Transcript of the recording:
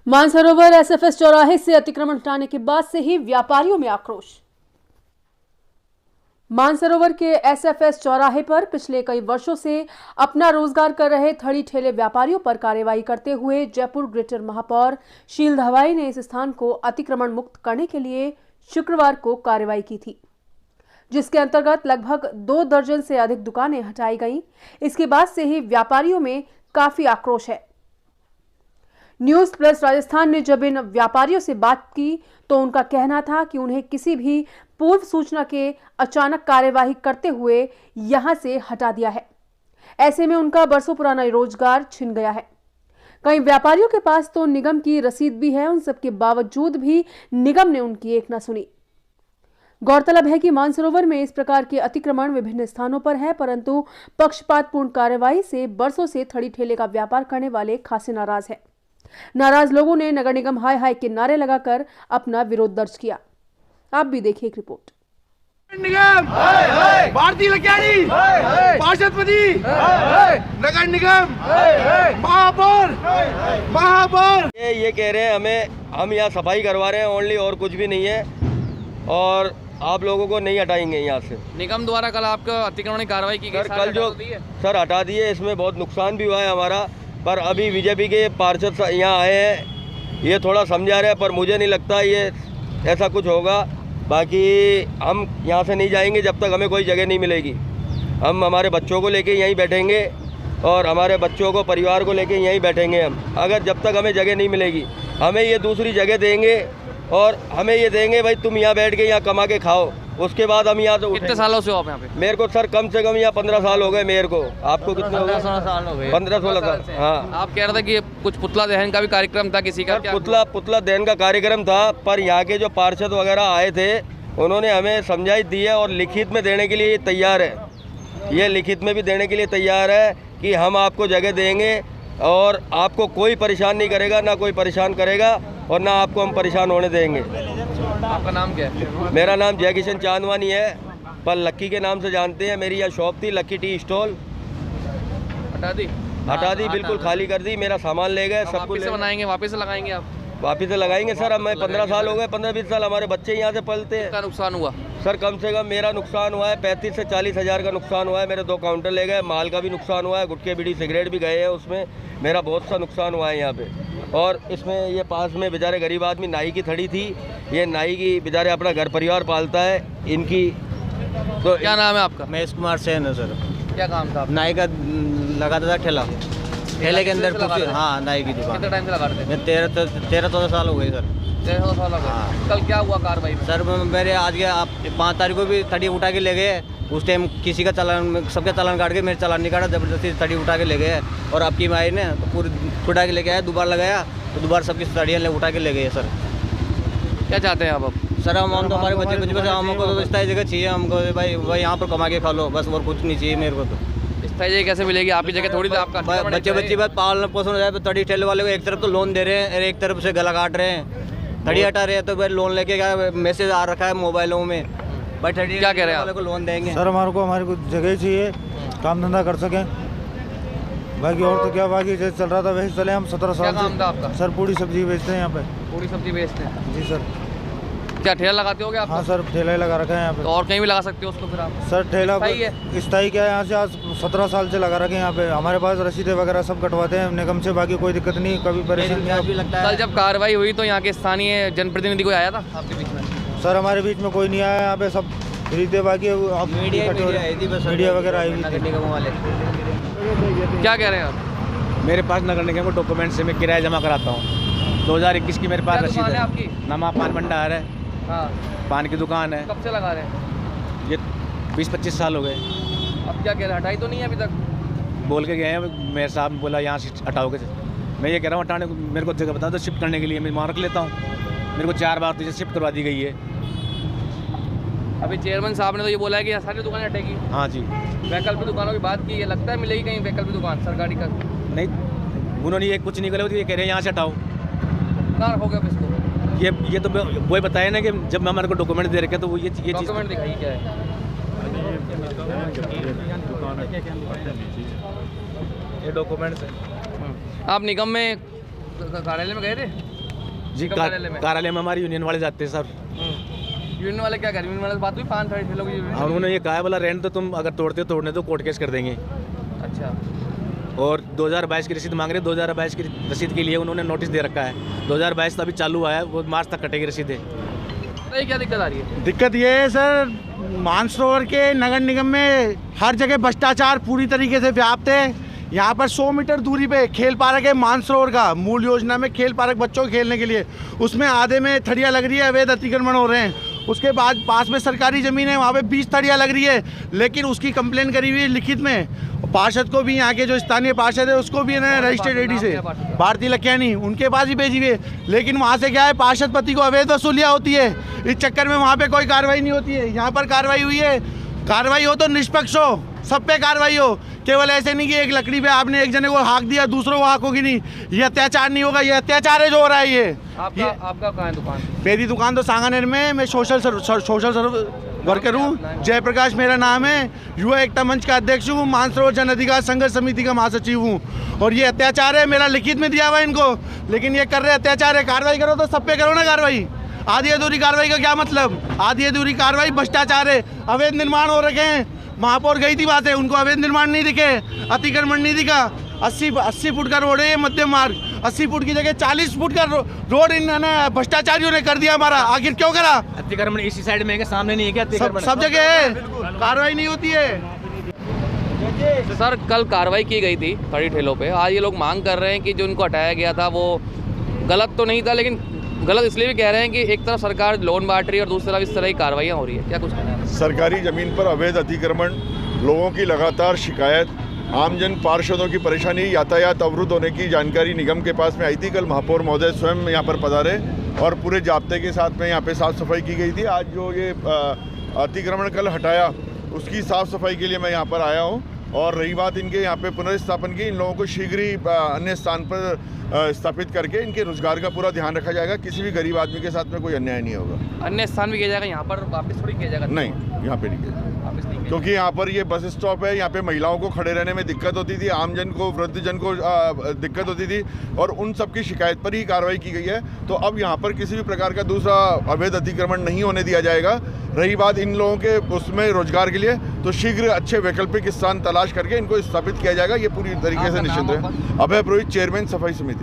Mansarovar SFS चौराहे से अतिक्रमण हटाने के बाद से ही व्यापारियों में आक्रोश। मानसरोवर के एसएफएस चौराहे पर पिछले कई वर्षों से अपना रोजगार कर रहे थड़ी ठेले व्यापारियों पर कार्रवाई करते हुए जयपुर ग्रेटर महापौर शील धवाई ने इस स्थान को अतिक्रमण मुक्त करने के लिए शुक्रवार को कार्रवाई की थी, जिसके अंतर्गत लगभग 2 दर्जन से अधिक दुकानें हटाई गईं। इसके बाद से ही व्यापारियों में काफी आक्रोश है। न्यूज प्लस राजस्थान ने जब इन व्यापारियों से बात की तो उनका कहना था कि उन्हें किसी भी पूर्व सूचना के अचानक कार्यवाही करते हुए यहां से हटा दिया है। ऐसे में उनका बरसों पुराना रोजगार छिन गया है। कई व्यापारियों के पास तो निगम की रसीद भी है, उन सबके बावजूद भी निगम ने उनकी एक न सुनी। गौरतलब है कि मानसरोवर में इस प्रकार के अतिक्रमण विभिन्न स्थानों पर है, परंतु पक्षपातपूर्ण कार्रवाई से बरसों से थड़ी ठेले का व्यापार करने वाले खासे नाराज हैं। नाराज लोगों ने नगर निगम हाय हाय के नारे लगाकर अपना विरोध दर्ज किया। आप भी देखिए एक रिपोर्ट। निगम भारतीय लक्याणी पार्षदपति नगर निगम महापौर ये कह रहे हैं हम यहाँ सफाई करवा रहे हैं ओनली, और कुछ भी नहीं है, और आप लोगों को नहीं हटाएंगे यहाँ से। निगम द्वारा कल आपका अतिक्रमण की कार्रवाई की गई, कल जो सर हटा दिए, इसमें बहुत नुकसान भी हुआ है हमारा, पर अभी बीजेपी के पार्षद यहाँ आए हैं, ये थोड़ा समझा रहे हैं, पर मुझे नहीं लगता ये ऐसा कुछ होगा। बाकी हम यहाँ से नहीं जाएंगे जब तक हमें कोई जगह नहीं मिलेगी। हम हमारे बच्चों को लेके यहीं बैठेंगे और हमारे बच्चों को, परिवार को लेके यहीं बैठेंगे हम। अगर जब तक हमें जगह नहीं मिलेगी, हमें ये दूसरी जगह देंगे और हमें ये देंगे भाई तुम यहाँ बैठ के यहाँ कमा के खाओ, उसके बाद हम यहाँ से। कितने सालों से हो आप यहाँ पे? मेरे को सर कम से कम यहाँ 15 साल हो गए मेरे को। आपको कितने हो गए? 15-16 साल हो गए। 15-16 साल। हाँ, आप कह रहे थे कि कुछ पुतला दहन का भी कार्यक्रम था किसी का? पुतला दहन का कार्यक्रम था, पर यहाँ के जो पार्षद वगैरह आए थे उन्होंने हमें समझाई दी है और लिखित में देने के लिए तैयार है। ये लिखित में भी देने के लिए तैयार है कि हम आपको जगह देंगे और आपको कोई परेशान नहीं करेगा, ना कोई परेशान करेगा और ना आपको हम परेशान होने देंगे। आपका नाम क्या है? मेरा नाम जय किशन चांदवानी है, पर लक्की के नाम से जानते हैं। मेरी यह शॉप थी लक्की टी स्टॉल, हटा दी बिल्कुल खाली कर दी। मेरा सामान ले गए, सब कुछ बनाएंगे, वापस से लगाएंगे आप? वापिस से लगाएंगे सर। अब मैं 15 साल हो गए, 15-20 साल हमारे बच्चे यहाँ से पलते हैं। कितना नुकसान हुआ सर? कम से कम मेरा नुकसान हुआ है 35 से 40 हज़ार का नुकसान हुआ है। मेरे 2 काउंटर ले गए, माल का भी नुकसान हुआ है, गुटखे बीड़ी सिगरेट भी गए हैं उसमें। मेरा बहुत सा नुकसान हुआ है यहाँ पे। और इसमें ये पास में बेचारे गरीब आदमी नाई की थड़ी थी, ये नाई की बेचारे अपना घर परिवार पालता है इनकी। तो क्या नाम है आपका? महेश कुमार सेन है सर। क्या काम था? नाई का लगाता था ठेला, ठेले के अंदर हाँ नाई की दुकान। कितने टाइम से लगा रहे थे? मैं 13-14 साल हो गए सर। 13 साल हो गए। कल क्या हुआ कार्रवाई? सर मेरे आज के 5 तारीख को भी थड़ी उठा के ले गए। उस टाइम किसी का चालान, सबका चालान काट के मेरे चालान नहीं काटा, जबरदस्ती थड़ी उठा के ले गए। और आपकी माई ने तो पूरी उठा के लेके आया, दोबारा लगाया तो दोबारा सबकी थड़ियाँ उठा के ले गए सर। क्या चाहते हैं आप अब? सर हम तो हमारे बच्चे कुछ, हमको तो स्थायी जगह चाहिए हमको भाई यहाँ पर कमा के खा लो बस, और कुछ नहीं चाहिए मेरे को। तो स्थायी जगह कैसे मिलेगी? आप ही जगह थोड़ी देर आपका बच्चे बात पालन पोषण हो जाए। तो तड़ी ठेले वाले को एक तरफ तो लोन दे रहे हैं और एक तरफ से गला काट रहे हैं, तड़ी हटा रहे हैं। तो भाई लोन लेके क्या मैसेज आ रखा है मोबाइलों में, भाई तड़ी क्या कह रहे हैं वाले को लोन देंगे। सर हमारे को हमारी कुछ जगह चाहिए, काम धंधा कर सकें, बाकी और तो क्या, बाकी जैसे चल रहा था वैसे चले। हम 17 साल काम था आपका? सर पूरी सब्जी बेचते हैं यहाँ पे। पूरी सब्जी बेचते हैं? जी सर। क्या ठेला लगाते हो क्या आप? हाँ सर, ठेला ही लगा रखा है यहाँ पे। तो और कहीं भी लगा सकते हो उसको फिर आप? सर ठेला स्थायी क्या है, यहाँ से आज 17 साल से लगा रखे हैं यहाँ पे। हमारे पास रसीदें वगैरह सब कटवाते हैं निगम से, बाकी कोई दिक्कत नहीं, कभी परेशानी नहीं लगता है। कल जब कार्रवाई हुई तो यहाँ के स्थानीय जनप्रतिनिधि कोई आया था आपके बीच में? सर हमारे बीच में कोई नहीं आया यहाँ पे, सब खरीदते, बाकी मीडिया वगैरह आई हुई थी। क्या कह रहे हैं आप? मेरे पास नगर निगम के डॉक्यूमेंट से मैं किराया जमा कराता हूँ। 2021 की मेरे पास रसीद है। आपकी नमा पान भंडार है। हाँ, पान की दुकान है। कब से लगा रहे हैं? ये 20-25 साल हो गए। अब क्या कह रहे हैं? हटाई तो नहीं है अभी तक? बोल के गए हैं, मेरे साहब ने बोला यहाँ से हटाओगे। मैं ये कह रहा हूँ हटाने को, मेरे को जगह बता दो शिफ्ट करने के लिए, मैं वहाँ रख लेता हूँ। मेरे को 4 बार तो शिफ्ट करवा दी गई है। अभी चेयरमैन साहब ने तो ये बोला है कि सारी दुकानें हटेगी। हाँ जी। वैकल्पिक दुकानों की बात की, ये लगता है मिलेगी कहीं वैकल्पिक दुकान सरकारी का? नहीं, उन्होंने ये कुछ नहीं बोला, ये कह रहे हैं यहाँ से हटाओ। कहाँ रखोगे अब इसको? ये तो वही बताया ना कि जब हमारे को डॉक्यूमेंट दे रखे तो वो ये चीज़ डॉक्यूमेंट दिखाई क्या है? ये डॉक्यूमेंट्स है। आप निगम में कार्यालय में गए थे? जी कार्यालय में? कार्यालय में हमारी यूनियन वाले जाते हैं सर। यूनियन वाले क्या करें? यूनियन वाले से बात हुई 5 ठेलों की? और उन्होंने ये कहा है बोला रेंट तो तुम अगर तोड़ते हो तोड़ने तो कोर्ट केस कर देंगे। अच्छा। और 2022 की रसीद मांग रहे हैं। 2022 की रसीद के लिए उन्होंने नोटिस दे रखा है। 2022 अभी चालू हुआ है, वो मार्च तक कटेगी रसीदें। तो क्या दिक्कत आ रही है? दिक्कत ये है सर, मानसरोवर के नगर निगम में हर जगह भ्रष्टाचार पूरी तरीके से व्याप्त है। यहाँ पर 100 मीटर दूरी पे खेल पार्क है मानसरोवर का, मूल योजना में खेल पार्क बच्चों को खेलने के लिए, उसमें आधे में थड़िया लग रही है, अवैध अतिक्रमण हो रहे हैं। उसके बाद पास में सरकारी ज़मीन है, वहाँ पे 20 थड़िया लग रही है, लेकिन उसकी कंप्लेन करी हुई है लिखित में। पार्षद को भी, यहाँ के जो स्थानीय पार्षद है उसको भी ना रजिस्टर्ड एडी से भारती लखियानी उनके पास ही भेजी हुई है, लेकिन वहाँ से क्या है, पार्षद पति को अवैध वसूलियाँ होती है। इस चक्कर में वहाँ पे कोई कार्रवाई नहीं होती है। यहाँ पर कार्रवाई हुई है, कार्रवाई हो तो निष्पक्ष हो, सब पे कार्रवाई हो, केवल ऐसे नहीं कि एक लकड़ी पे आपने एक जने को हाँक दिया दूसरों को हाँकोगी नहीं। ये अत्याचार नहीं होगा, ये अत्याचार है जो हो रहा है। ये आपका कहाँ है दुकान? मेरी दुकान तो सांगानेर में, मैं सोशल सर्व वर्कर हूँ। जयप्रकाश मेरा नाम है, युवा एकता मंच का अध्यक्ष हूँ, मानसरोवर जन अधिकार संघर्ष समिति का महासचिव हूँ। और ये अत्याचार है, मेरा लिखित में दिया हुआ है इनको, लेकिन ये कर रहे अत्याचार है। कार्रवाई करो तो सब पे करो ना कार्रवाई। आधी अधूरी कार्रवाई का क्या मतलब? आधी अधूरी कार्रवाई भ्रष्टाचार है, अवैध निर्माण हो रखे हैं। महापौर गई थी बात है, उनको अवैध निर्माण नहीं दिखे, अतिक्रमण नहीं दिखा। 80 फुट का रोड है ये मध्यम मार्ग, 80 फुट की जगह 40 फुट का रोड इन्होंने भ्रष्टाचारियों ने कर दिया हमारा। आखिर क्यों करा? अतिक्रमण इसी साइड में है, सामने नहीं है क्या अतिक्रमण? सब जगह है, कार्रवाई नहीं होती है। सर कल कार्रवाई की गई थी खड़ी ठेलों पे, आज ये लोग मांग कर रहे हैं कि जो उनको हटाया गया था वो गलत तो नहीं था, लेकिन गलत इसलिए भी कह रहे हैं कि एक तरफ सरकार लोन बांट रही है और दूसरी तरफ इस तरह की कार्रवाइयाँ हो रही है। क्या कुछ कहना है? सरकारी ज़मीन पर अवैध अतिक्रमण, लोगों की लगातार शिकायत, आमजन पार्षदों की परेशानी, यातायात अवरुद्ध होने की जानकारी निगम के पास में आई थी। कल महापौर महोदय स्वयं यहाँ पर पधारे और पूरे जाब्ते के साथ में यहाँ पे साफ़ सफाई की गई थी। आज जो ये अतिक्रमण कल हटाया उसकी साफ़ सफाई के लिए मैं यहाँ पर आया हूँ। और रही बात इनके यहाँ पे पुनर्स्थापन की, इन लोगों को शीघ्र ही अन्य स्थान पर स्थापित करके इनके रोजगार का पूरा ध्यान रखा जाएगा। किसी भी गरीब आदमी के साथ में कोई अन्याय नहीं होगा। अन्य स्थान भी किया जाएगा, यहाँ पर वापस थोड़ी किया जाएगा? नहीं, यहाँ पे नहीं किया जाएगा, वापस नहीं किया, क्योंकि यहाँ पर ये बस स्टॉप है। यहाँ पे महिलाओं को खड़े रहने में दिक्कत होती थी, आमजन को, वृद्धजन को दिक्कत होती थी, और उन सब की शिकायत पर ही कार्रवाई की गई है। तो अब यहाँ पर किसी भी प्रकार का दूसरा अवैध अतिक्रमण नहीं होने दिया जाएगा। रही बात इन लोगों के उसमें रोजगार के लिए, तो शीघ्र अच्छे वैकल्पिक स्थान तलाश करके इनको स्थापित किया जाएगा। ये पूरी तरीके से निश्चित है। अभय पुरोहित, चेयरमैन सफाई समिति।